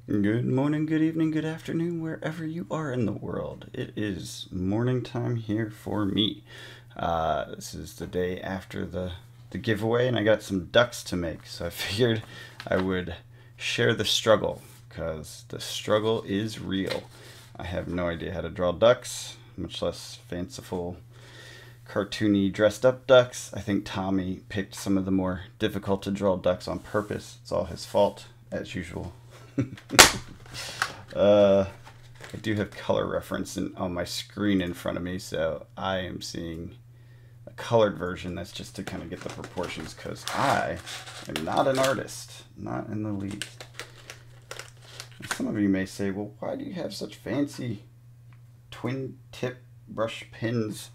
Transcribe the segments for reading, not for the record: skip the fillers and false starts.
Good morning, good evening, good afternoon, wherever you are in the world. It is morning time here for me. This is the day after the giveaway, and I got some ducks to make, so I figured I would share the struggle, because the struggle is real. I have no idea how to draw ducks, much less fanciful, cartoony, dressed up ducks. I think Tommy picked some of the more difficult to draw ducks on purpose. It's all his fault, as usual. I do have color reference on my screen in front of me, so I am seeing a colored version. That's just to kind of get the proportions, because I am not an artist, not in the least. And some of you may say, well, why do you have such fancy twin tip brush pins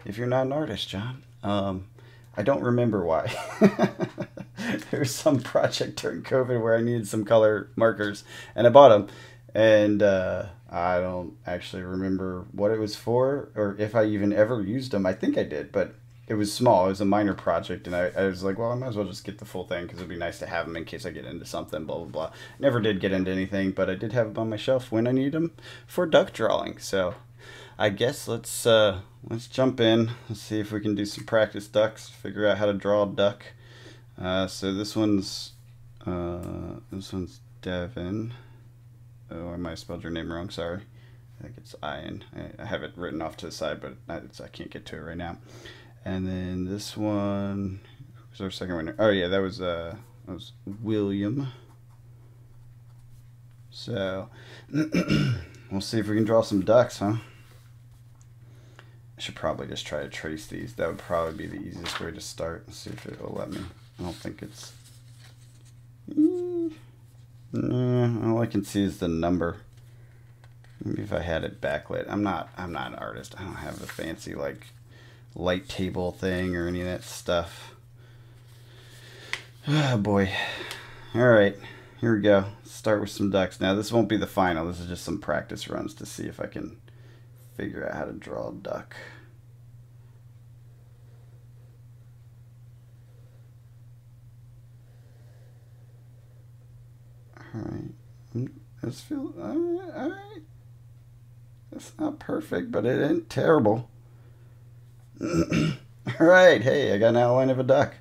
if you're not an artist, John? I don't remember why. There was some project during COVID where I needed some color markers, and I bought them. And I don't actually remember what it was for, or if I even ever used them. I think I did, but it was small. It was a minor project, and I was like, well, I might as well just get the full thing, because it'd be nice to have them in case I get into something, blah, blah, blah. Never did get into anything, but I did have them on my shelf when I need them for duck drawing. So I guess let's jump in. Let's see if we can do some practice ducks, figure out how to draw a duck. So this one's Devin. Oh, I might have spelled your name wrong. Sorry. I think it's Ian. I have it written off to the side, but I can't get to it right now. And then this one was our second winner. Oh yeah, that was William. So we'll see if we can draw some ducks, huh? I should probably just try to trace these. That would probably be the easiest way to start. Let's see if it will let me. I don't think it's... all I can see is the number. Maybe if I had it backlit. I'm not an artist. I don't have a fancy like light table thing or any of that stuff. Oh boy. Alright, here we go. Start with some ducks. Now this won't be the final. This is just some practice runs to see if I can figure out how to draw a duck. Alright. This feels alright. It's not perfect, but it ain't terrible. Alright, hey, I got an outline of a duck.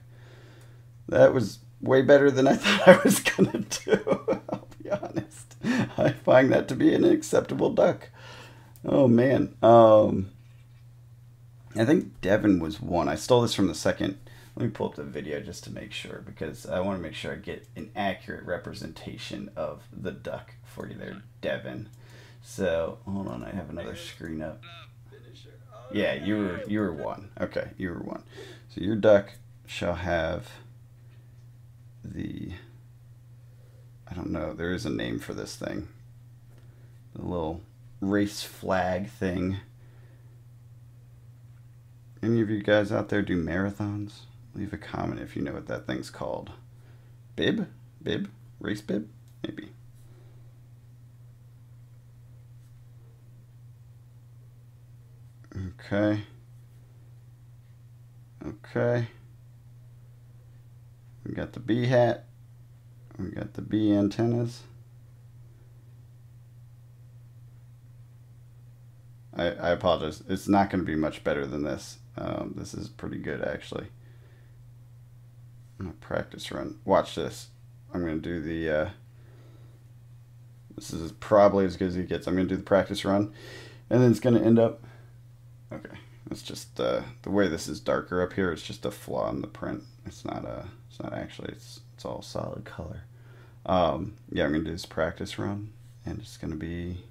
That was way better than I thought I was gonna do. I'll be honest. I find that to be an acceptable duck. Oh man. I think Devin was one. I stole this from the second. Let me pull up the video just to make sure, because I want to make sure I get an accurate representation of the duck for you there, Devin. So hold on, I have another screen up. Yeah, you were one. Okay, you were one. So your duck shall have the, I don't know, there is a name for this thing. The little race flag thing. Any of you guys out there do marathons? Leave a comment if you know what that thing's called. Bib? Bib? Race bib? Maybe. Okay. Okay. We got the bee hat. We got the bee antennas. I apologize. It's not going to be much better than this. This is pretty good, actually. I'm going to practice run. Watch this. I'm going to do the... this is probably as good as it gets. I'm going to do the practice run. And then it's going to end up... Okay. It's just... the way this is darker up here, it's just a flaw in the print. It's not actually... It's all solid color. Yeah, I'm going to do this practice run. And it's going to be...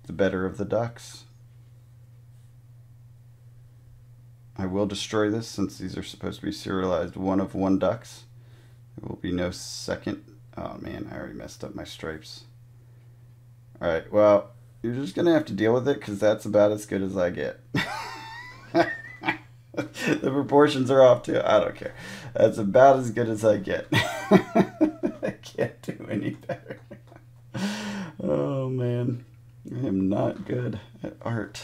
the better of the ducks. I will destroy this since these are supposed to be serialized 1 of 1 ducks. There will be no second. Oh man, I already messed up my stripes. Alright, well, you're just going to have to deal with it, because that's about as good as I get. The proportions are off too. I don't care. That's about as good as I get. I can't do any better. Oh man. I am not good at art.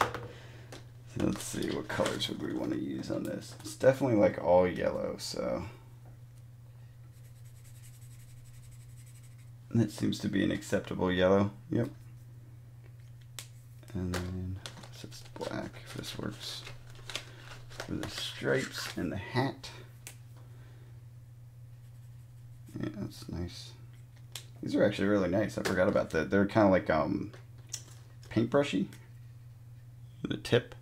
So let's see, what colors would we want to use on this? It's definitely like all yellow, so That seems to be an acceptable yellow. Yep. And then this is black, if this works. For the stripes and the hat. Yeah, that's nice. These are actually really nice. I forgot about that. They're kind of like paintbrushy. The tip.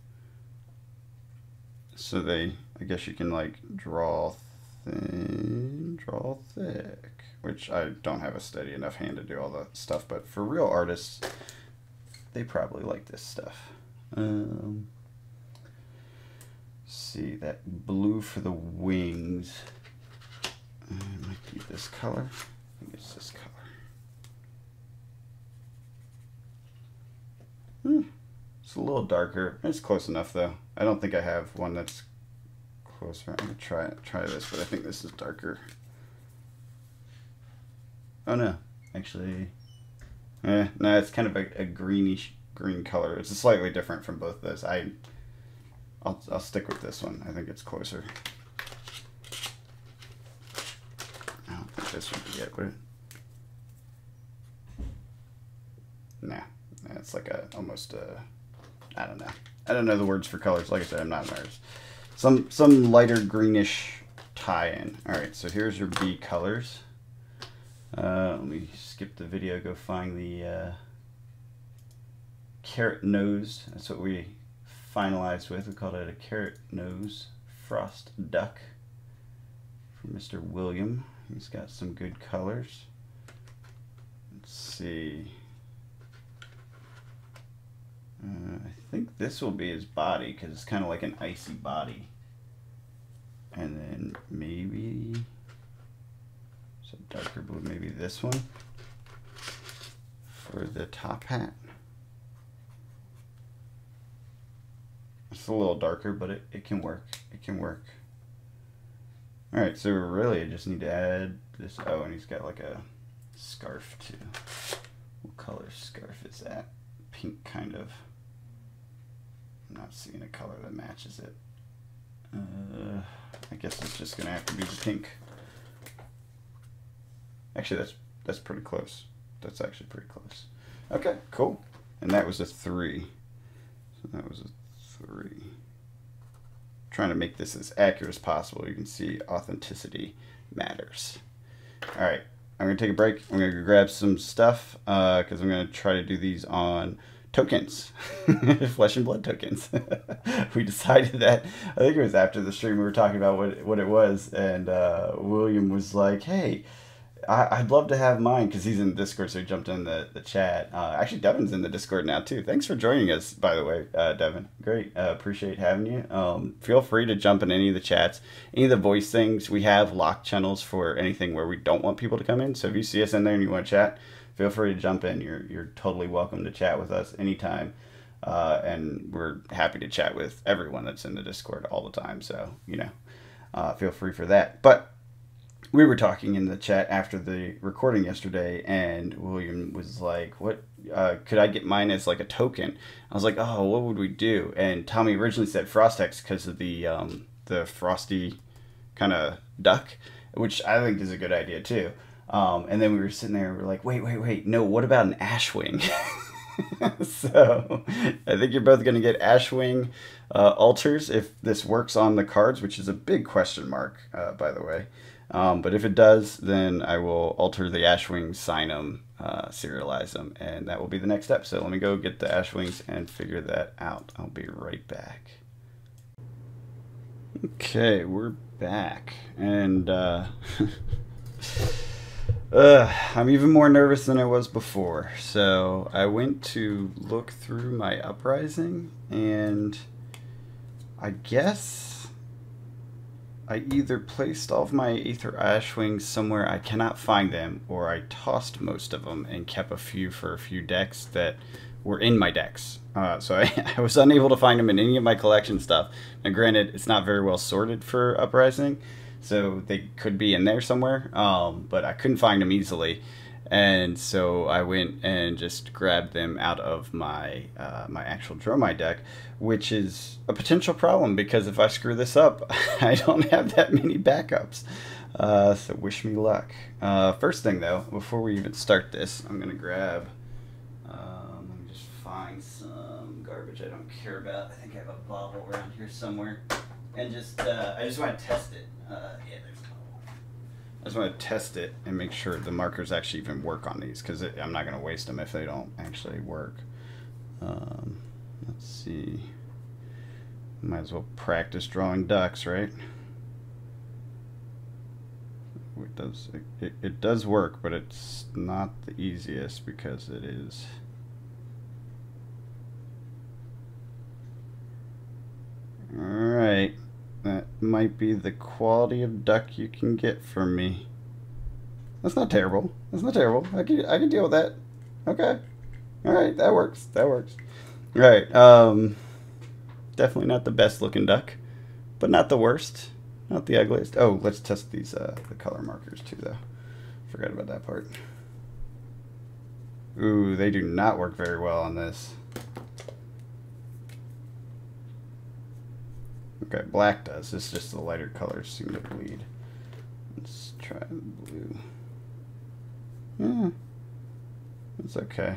So they, I guess you can like draw thin, draw thick. Which I don't have a steady enough hand to do all the stuff, but for real artists, they probably like this stuff. See, that blue for the wings. I might be this color. I think it's this color. It's a little darker. It's close enough though. I don't think I have one that's closer. I'm gonna try this, but I think this is darker. Oh no, actually, no, it's kind of a greenish green color. It's slightly different from both of those. I'll stick with this one. I think it's closer. I don't think this would be it, would it? Nah, it's like almost I don't know. I don't know the words for colors. Like I said, I'm not an artist. Some lighter greenish tie-in. All right, so here's your B colors. Let me skip the video, go find the carrot nose. That's what we finalized with. We called it a carrot nose frost duck from Mr. William. He's got some good colors. Let's see. I think this will be his body because it's kind of like an icy body. And then maybe some darker blue, maybe this one for the top hat. It's a little darker, but it can work. It can work. All right, so really I just need to add this. Oh, and he's got like a scarf too. What color scarf is that? Pink kind of. I'm not seeing a color that matches it. I guess it's just gonna have to be the pink. Actually, that's pretty close. That's actually pretty close. Okay, cool. And that was a 3. So that was a 3. Trying to make this as accurate as possible. You can see authenticity matters. All right, I'm gonna take a break. I'm gonna go grab some stuff because I'm gonna try to do these on tokens, flesh and blood tokens. We decided that, I think it was after the stream, we were talking about what it was, and William was like, hey, I'd love to have mine, because he's in the Discord, so he jumped in the chat. Actually, Devin's in the Discord now, too. Thanks for joining us, by the way, Devin. Great. Appreciate having you. Feel free to jump in any of the chats. Any of the voice things, we have locked channels for anything where we don't want people to come in. So if you see us in there and you want to chat, feel free to jump in. You're totally welcome to chat with us anytime. And we're happy to chat with everyone that's in the Discord all the time. So, you know, feel free for that. But we were talking in the chat after the recording yesterday, and William was like, what, could I get mine as like a token? I was like, oh, what would we do? And Tommy originally said Frostex because of the frosty kind of duck, which I think is a good idea too. And then we were sitting there and we were like, wait, no, what about an Ashwing? So I think you're both going to get Ashwing altars if this works on the cards, which is a big question mark, by the way. But if it does, then I will alter the Ashwings, sign them, serialize them, and that will be the next step. So let me go get the Ashwings and figure that out. I'll be right back. Okay, we're back, and I'm even more nervous than I was before. So I went to look through my uprising, and I guess I either placed all of my Aether Ashwings somewhere I cannot find them, or I tossed most of them and kept a few for a few decks that were in my decks. So I was unable to find them in any of my collection stuff. Now granted, it's not very well sorted for Uprising, so they could be in there somewhere, but I couldn't find them easily. And so I went and just grabbed them out of my my actual Dromai deck, which is a potential problem because if I screw this up, I don't have that many backups. So wish me luck. First thing though, before we even start this, I'm gonna grab. Let me just find some garbage I don't care about. I think I have a bottle around here somewhere, and I just want to test it. Yeah, there's a bottle. I just want to test it and make sure the markers actually even work on these, because I'm not gonna waste them if they don't actually work. Let's see. Might as well practice drawing ducks, right? It does work, but it's not the easiest because it is. Alright, that might be the quality of duck you can get from me. That's not terrible. That's not terrible. I can deal with that. Okay. Alright, that works. That works. Alright, definitely not the best looking duck, but not the worst. Not the ugliest. Oh, let's test these the color markers too, though. Forgot about that part. Ooh, they do not work very well on this. Okay, black does. It's just the lighter colors seem to bleed. Let's try the blue. Yeah, it's okay.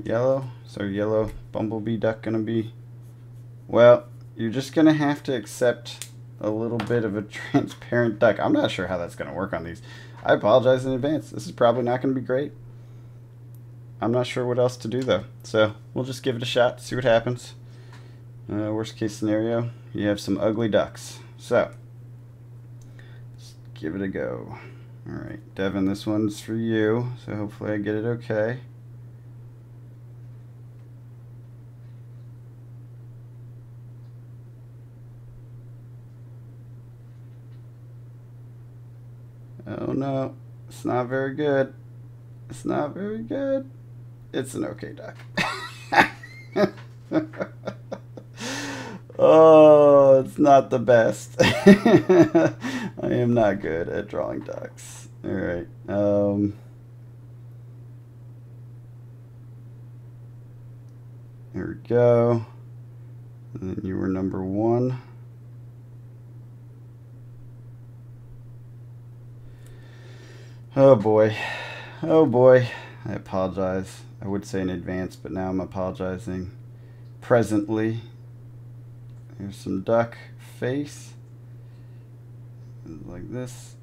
Yellow. So yellow bumblebee duck gonna be. Well, you're just gonna have to accept a little bit of a transparent duck. I'm not sure how that's gonna work on these. I apologize in advance. This is probably not gonna be great. I'm not sure what else to do though. So we'll just give it a shot, see what happens. Worst case scenario, you have some ugly ducks. So let's give it a go. Alright, Devin, this one's for you. So hopefully I get it okay. Oh no, it's not very good. It's not very good. It's an okay duck. Oh, it's not the best. I am not good at drawing ducks. Alright. There we go. And then you were number 1. Oh boy. Oh boy. I apologize. I would say in advance, but now I'm apologizing presently. Here's some duck face. Like this.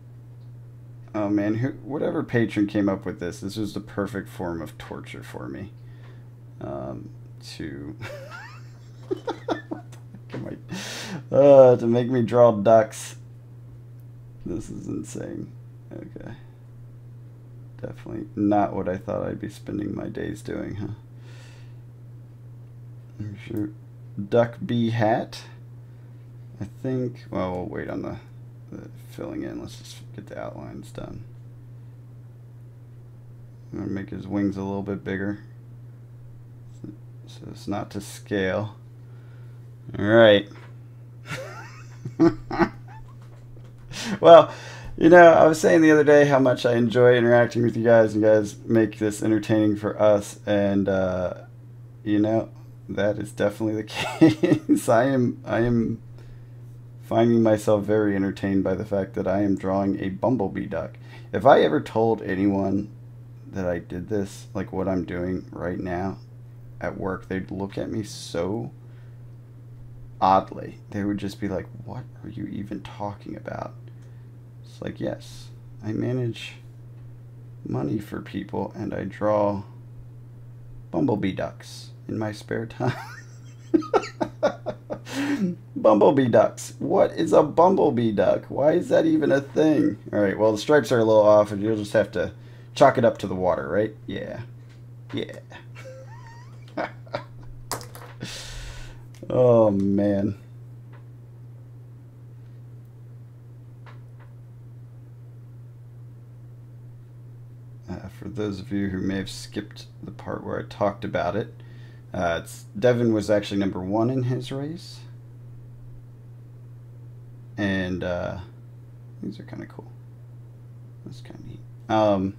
Oh man, whatever patron came up with this was the perfect form of torture for me. To to make me draw ducks. This is insane. Okay. Definitely not what I thought I'd be spending my days doing, huh? Sure. Duck bee hat. I think, well, we'll wait on the filling in. Let's just get the outlines done. I'm going to make his wings a little bit bigger, so it's not to scale. Alright. Well, you know, I was saying the other day how much I enjoy interacting with you guys. You guys make this entertaining for us, and you know, that is definitely the case. I am finding myself very entertained by the fact that I am drawing a bumblebee duck. If I ever told anyone that I did this, like what I'm doing right now at work, they'd look at me so oddly. They would just be like, what are you even talking about? It's like, yes, I manage money for people and I draw bumblebee ducks in my spare time. Bumblebee ducks. What is a bumblebee duck? Why is that even a thing? Alright, well, the stripes are a little off and you'll just have to chalk it up to the water, right? Yeah. Yeah. Oh, man. For those of you who may have skipped the part where I talked about it, Devin was actually number 1 in his race. And these are kind of cool. That's kind of neat.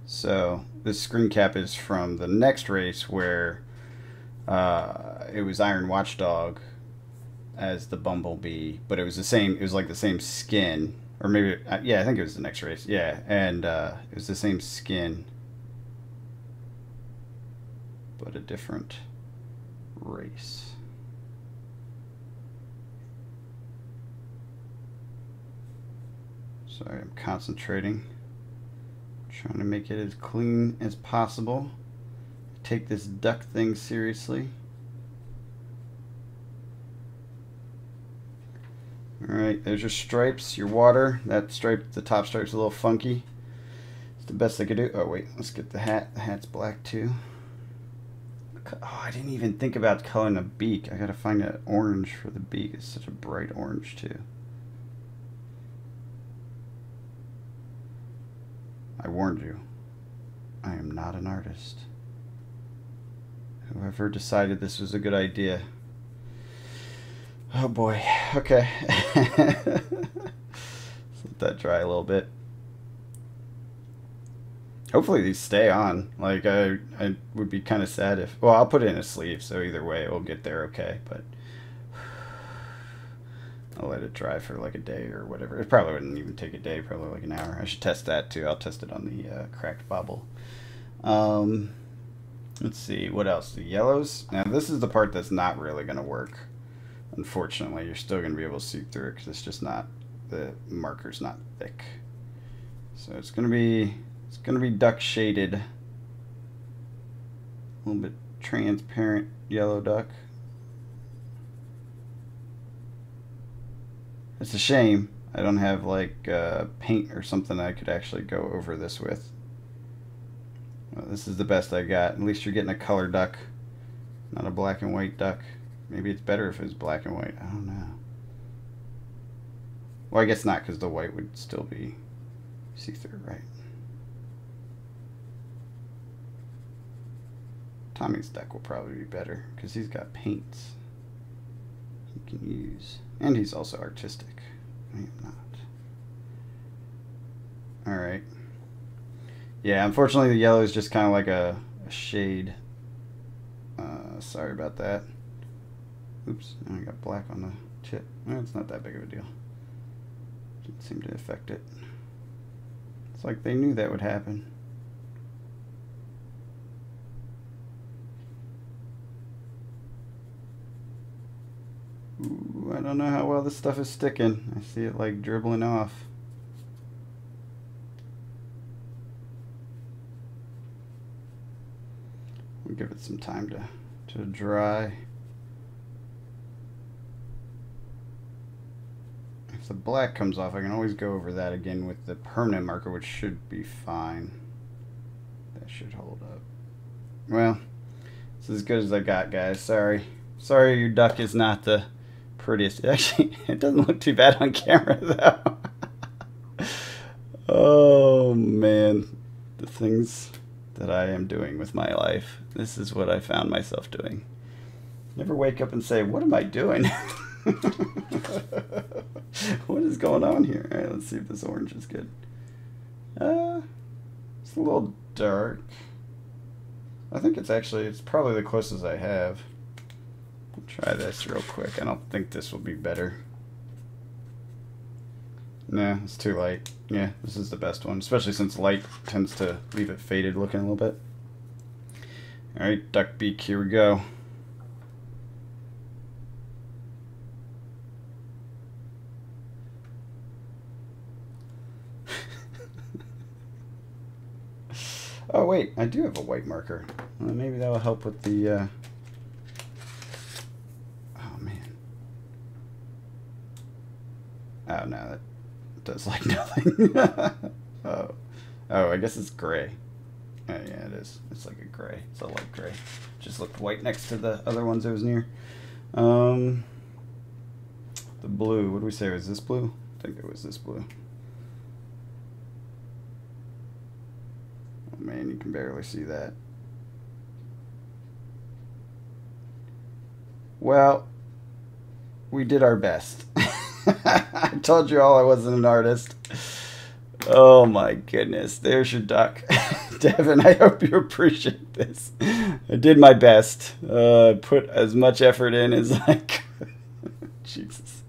So this screen cap is from the next race where it was Iron Watchdog as the bumblebee, but it was the same. It was like the same skin, or maybe yeah, I think it was the next race. Yeah, and it was the same skin, but a different race. Sorry, I'm concentrating, trying to make it as clean as possible. Take this duck thing seriously. Alright, there's your stripes, your water. That stripe, the top stripe's a little funky. It's the best I could do. Oh wait, let's get the hat. The hat's black too. Oh, I didn't even think about coloring the beak. I gotta find an orange for the beak. It's such a bright orange too. I warned you. I am not an artist. Whoever decided this was a good idea. Oh boy. Okay. Let's let that dry a little bit. Hopefully these stay on. Like, I would be kind of sad if... Well, I'll put it in a sleeve, so either way it will get there okay, but... I'll let it dry for like a day or whatever. It probably wouldn't even take a day, probably like an hour. I should test that too. I'll test it on the cracked bobble. Let's see, what else? The yellows. Now this is the part that's not really going to work. Unfortunately, you're still going to be able to see through it because it's just not, the marker's not thick. So it's going to be duck shaded. A little bit transparent yellow duck. It's a shame I don't have like paint or something I could actually go over this with. Well, this is the best I got. At least you're getting a color duck, not a black and white duck. Maybe it's better if it's black and white. I don't know. Well, I guess not, because the white would still be see-through, right? Tommy's duck will probably be better, because he's got paints he can use. And he's also artistic. I am not. Alright. Yeah, unfortunately the yellow is just kind of like a shade. Sorry about that. Oops, I got black on the tip. Well, it's not that big of a deal. Didn't seem to affect it. It's like they knew that would happen. Ooh, I don't know how well this stuff is sticking. I see it like dribbling off. We'll give it some time to dry. If the black comes off, I can always go over that again with the permanent marker, which should be fine. That should hold up. Well, it's as good as I got, guys. Sorry. Sorry your duck is not the prettiest. Actually, it doesn't look too bad on camera, though. Oh, man. The things that I am doing with my life. This is what I found myself doing. Never wake up and say, what am I doing? What is going on here? All right, let's see if this orange is good. It's a little dark. I think it's probably the closest I have. I'll try this real quick. I don't think this will be better. Nah, it's too light. Yeah, this is the best one, especially since light tends to leave it faded looking a little bit. All right, duck beak, here we go. Oh wait, I do have a white marker. Well, maybe that will help with the... Oh man. Oh no, that does like nothing. Oh, I guess it's gray. Oh yeah, it is. It's like a gray. It's a light gray. Just looked white next to the other ones it was near. The blue. What do we say? Was this blue? I think it was this blue. Oh man, you can barely see that. Well, we did our best. I told you all I wasn't an artist. Oh my goodness, there's your duck. Devin, I hope you appreciate this. I did my best. Put as much effort in as I could. Jesus.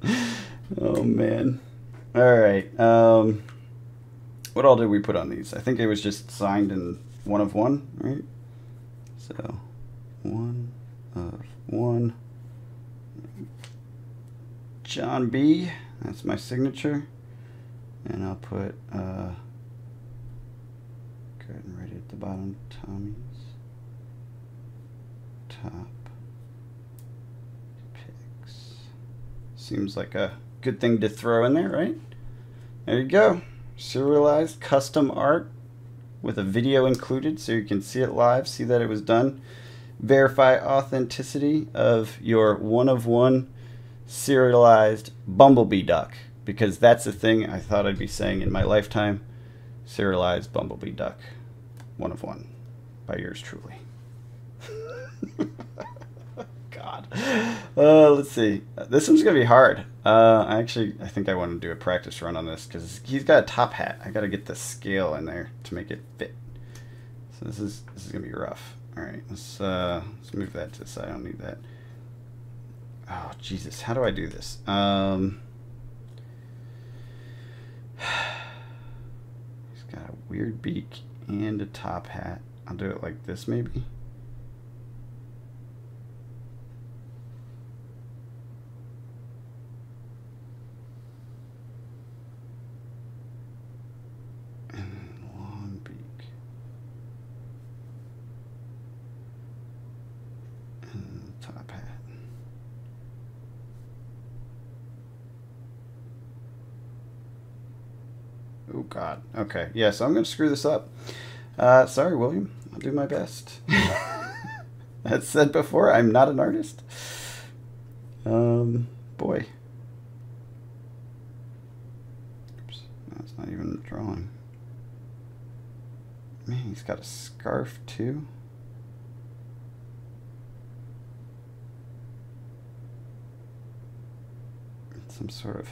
Oh, man. All right. What all did we put on these? I think it was just signed in 1 of 1, right? So, 1 of 1. John B. That's my signature. And I'll put, go ahead and write it at the bottom, Tommy's Top Picks. Seems like a good thing to throw in there, right? There you go. Serialized custom art with a video included so you can see it live, see that it was done. Verify authenticity of your 1 of 1 serialized bumblebee duck, because that's the thing I thought I'd be saying in my lifetime. Serialized bumblebee duck, 1 of 1 by yours truly. God. Let's see. This one's gonna be hard. I think I want to do a practice run on this because he's got a top hat. I got to get the scale in there to make it fit. So this is gonna be rough. All right, let's move that to the side. I don't need that. Oh Jesus, how do I do this? He's got a weird beak and a top hat. I'll do it like this maybe. Oh God. Okay. Yeah, so I'm going to screw this up. Sorry, William. I'll do my best. As said before, I'm not an artist. Boy. Oops. That's not even drawing. Man, he's got a scarf too. Some sort of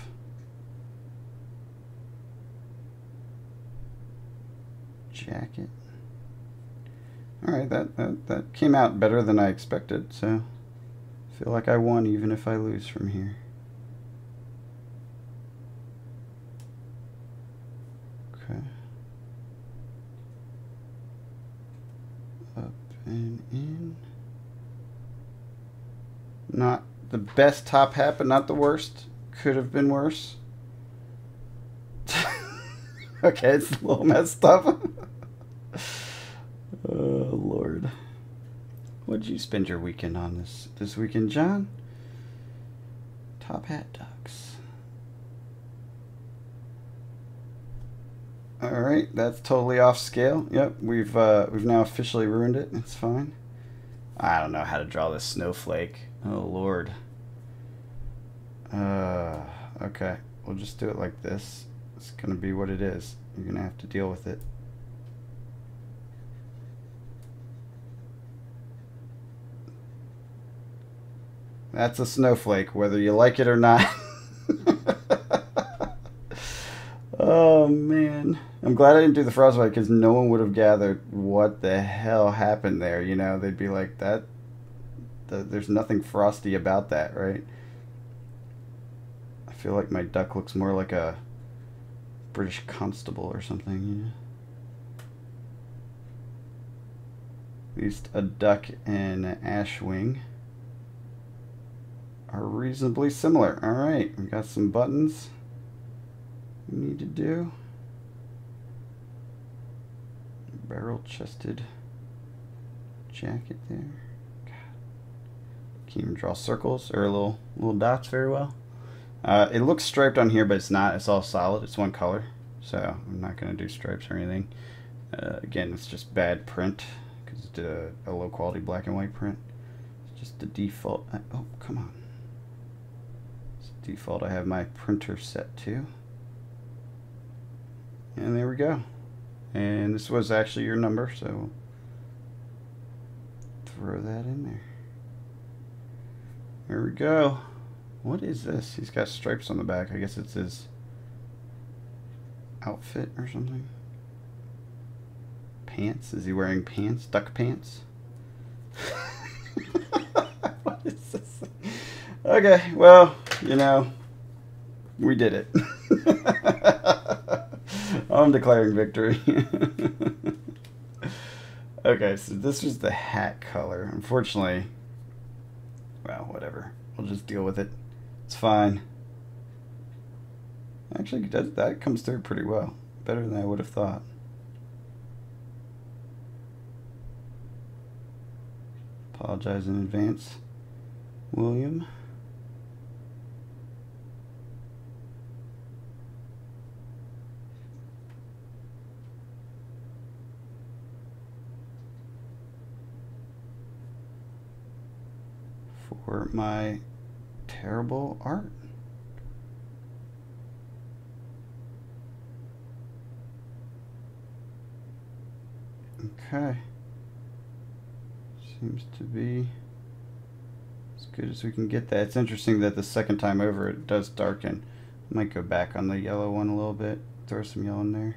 jacket. All right, that came out better than I expected, so I feel like I won even if I lose from here. Okay. Up and in. Not the best top hat, but not the worst. Could have been worse. Okay, it's a little messed up. Oh, Lord. What'd you spend your weekend on this weekend, John? Top hat ducks. All right, that's totally off scale. Yep, we've now officially ruined it. It's fine. I don't know how to draw this snowflake. Oh, Lord. Okay, we'll just do it like this. It's gonna be what it is. You're gonna have to deal with it. That's a snowflake, whether you like it or not. Oh, man. I'm glad I didn't do the frostbite because no one would have gathered what the hell happened there. You know, they'd be like, there's nothing frosty about that, right? I feel like my duck looks more like a British constable or something, you know? At least a duck and an ashwing are reasonably similar. All right, we got some buttons we need to do. Barrel-chested jacket there. God. Can't even draw circles or little dots very well. It looks striped on here, but it's not. It's all solid. It's one color, so I'm not going to do stripes or anything. Again, it's just bad print because it's a low-quality black and white print. It's just the default. Oh, come on. It's default. I have my printer set to. And there we go. And this was actually your number, so throw that in there. There we go. What is this? He's got stripes on the back. I guess it's his outfit or something. Pants? Is he wearing pants? Duck pants? What is this? Okay, well, You know, we did it. I'm declaring victory. Okay, so this was the hat color. Unfortunately, well, whatever. We'll just deal with it. It's fine. Actually, that comes through pretty well. Better than I would have thought. Apologize in advance, William. For my terrible art. Okay. Seems to be as good as we can get that. It's interesting that the second time over it does darken. I might go back on the yellow one a little bit, throw some yellow in there,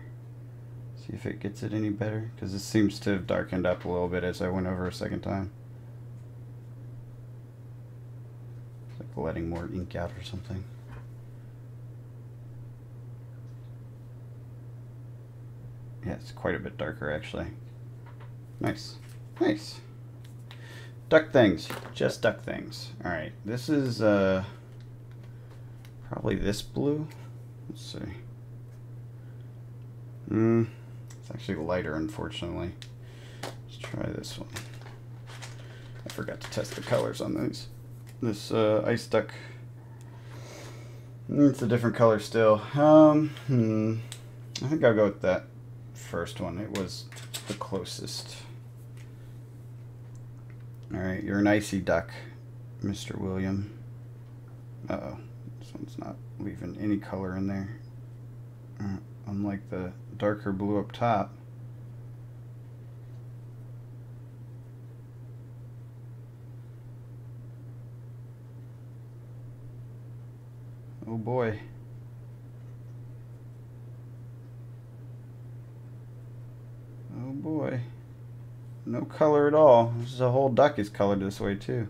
see if it gets it any better, because this seems to have darkened up a little bit as I went over a second time. It's like letting more ink out or something. Yeah, it's quite a bit darker actually. Nice. Nice. Duck things. Just duck things. Alright, this is probably this blue. Let's see. It's actually lighter, unfortunately. Let's try this one. I forgot to test the colors on these. This ice duck. It's a different color still. I think I'll go with that first one. It was the closest. Alright, you're an icy duck, Mr. William. Uh-oh. This one's not leaving any color in there. Unlike the darker blue up top. Oh boy. Oh boy. No color at all. This is a whole duck is colored this way too.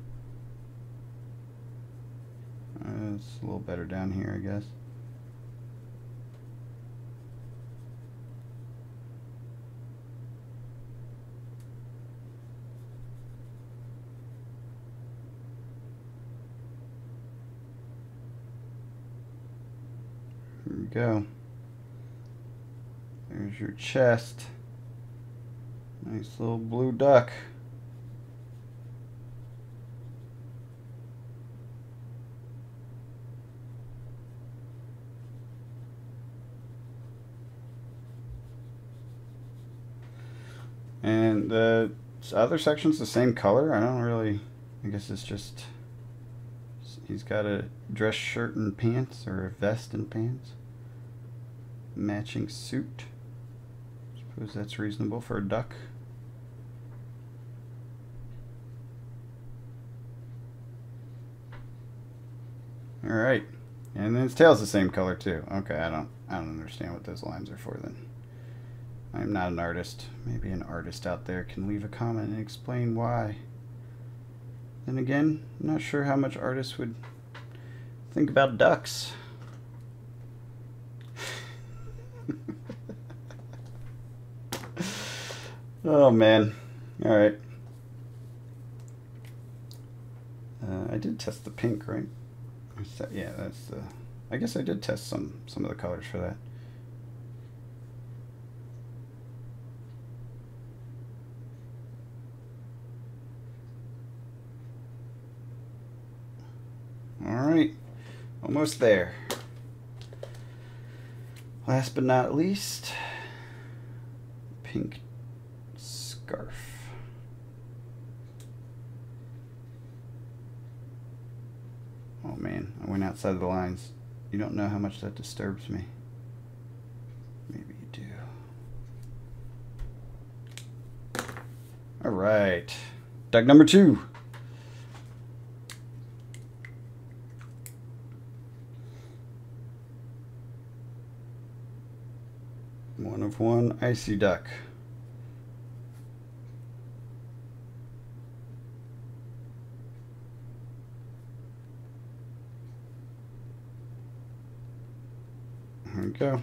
It's a little better down here, I guess. Here we go. There's your chest. Nice little blue duck. And the other section's the same color. I don't really, I guess it's just, he's got a dress shirt and pants, or a vest and pants. Matching suit. Suppose that's reasonable for a duck. All right, and then its tail's the same color too. Okay, I don't understand what those lines are for then. I'm not an artist. Maybe an artist out there can leave a comment and explain why. Then again, I'm not sure how much artists would think about ducks. Oh man. All right. I did test the pink, right? Yeah, that's the. I guess I did test some of the colors for that. All right, almost there. Last but not least, pink scarf. Oh man, I went outside of the lines. You don't know how much that disturbs me. Maybe you do. All right, duck number 2. One of one icy duck. we go.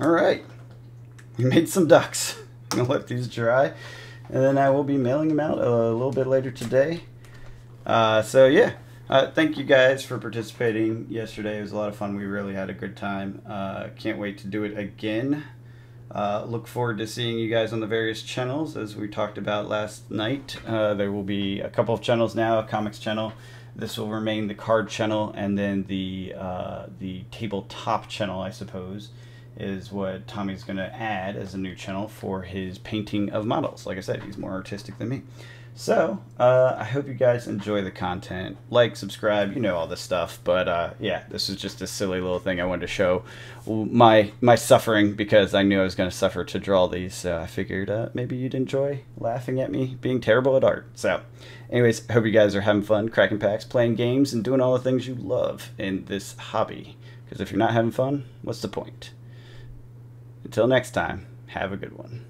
All right. We made some ducks. I'm going to let these dry. And then I will be mailing them out a little bit later today. So yeah, thank you guys for participating yesterday. It was a lot of fun. We really had a good time. Can't wait to do it again. Look forward to seeing you guys on the various channels as we talked about last night. There will be a couple of channels now, a comics channel. This will remain the card channel, and then the tabletop channel, I suppose, is what Tommy's going to add as a new channel for his painting of models. Like I said, he's more artistic than me. So, I hope you guys enjoy the content. Like, subscribe, you know all this stuff. But, yeah, this is just a silly little thing I wanted to show my suffering, because I knew I was going to suffer to draw these. So I figured maybe you'd enjoy laughing at me being terrible at art. So, anyways, I hope you guys are having fun, cracking packs, playing games, and doing all the things you love in this hobby. Because if you're not having fun, what's the point? Until next time, have a good one.